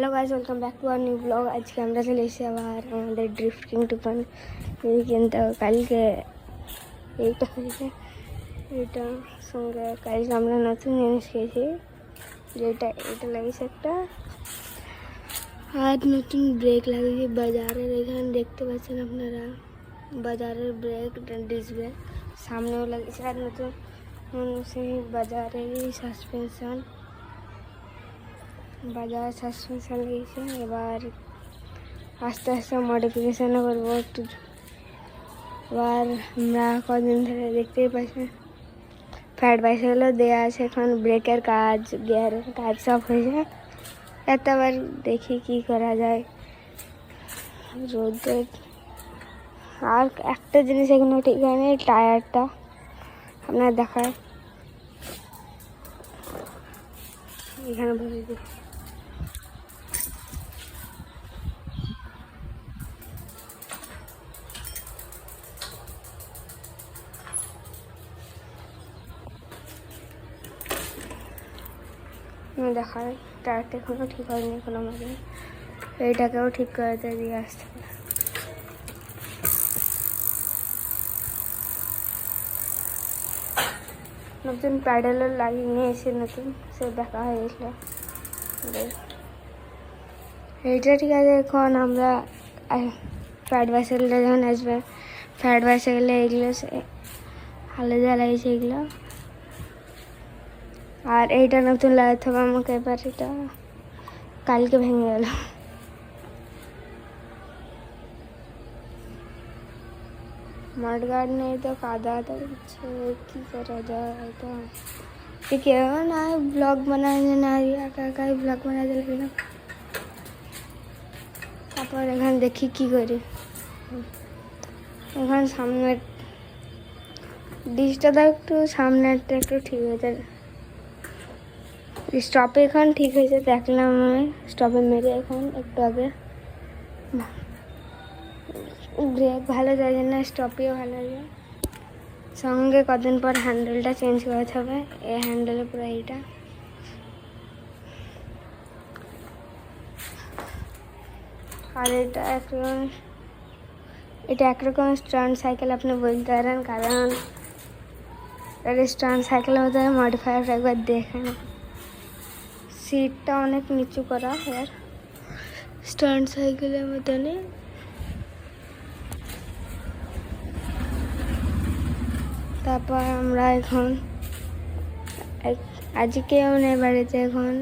Hello guys, welcome back to our new blog. আজকে আমরা চলে এসেছি আবার আমাদের ড্রিফটিং টুকান কিন্তু কালকে এইটা হয়েছে, এইটার সঙ্গে কালকে আমরা নতুন জিনিস খেয়েছি, যেটা এটা লাগিয়েছে একটা, আর নতুন ব্রেক লাগিয়েছি বাজারের। এখানে দেখতে পাচ্ছেন আপনারা বাজারের ব্রেক, ডিস্ক ব্রেক সামনেও লাগিয়েছে, আর নতুন সেই বাজারেরই সাসপেনশন, বাজার সাসপেনশন লাগিয়েছে। এবার আস্তে আস্তে মডিফিকেশানও করবো একটু। এবার আমরা কদিন ধরে দেখতেই পাচ্ছি ফ্যাট বাইসাইকেলও দেওয়া আছে, এখন ব্রেকের কাজ, গিয়ারের কাজ সব হয়েছে। এত আবার দেখি কি করা যায় রোদের। আর একটা জিনিস এখানে ঠিক হয়নি, টায়ারটা আপনার দেখায় এখানে বলে দিই। দেখায় টায়ারটা এখনও ঠিক হয়নি, এখন আমাদের এইটাকেও ঠিক করতে দিয়ে আসতে হবে। নতুন প্যাডেলও লাগিয়ে নিয়ে এসে নতুন সে দেখা হয়ে গেছিল এইটা। ঠিক আছে, এখন আমরা ফ্যাট বাইসাইকেলটা যখন আসবে, ফ্যাট বাইসাইকেলে এগুলো আলাদা লাগিয়েছে এগুলো। আর এইটা নতুন লাগাতে হবে আমাকে, এবার এটা কালকে ভেঙে গেল। মাঠঘাট নেই তো কাদা দিচ্ছে, কী করা যায়? তো কেউ না ব্লগ বানায় না, একা একাই ব্লগ বানাতে লাগলাম। তারপর এখানে দেখি কি করি। এখন সামনের ডিশটা তো একটু, সামনেরটা একটু ঠিক হয়েছে, স্টপে এখন ঠিক হয়েছে দেখলাম আমি। স্টপে মেরে এখন একটু আগে ব্রেক ভালো যায় না, স্টপেও ভালো যায়। সঙ্গে কদিন পর হ্যান্ডেলটা চেঞ্জ করতে হবে, এই হ্যান্ডেলের পুরো এইটা। আর এটা একরকম স্ট্যান্ড সাইকেল আপনি বলতে পারেন, কারণ এটা স্ট্যান্ড সাইকেলের মধ্যে মডিফায়ার একবার দেখেন। সিটটা অনেক নিচু করা, আর স্ট্যান্ড সাইকেলের মতনই। তারপর আমরা এখন আজকে আমাদের বাড়িতে এখন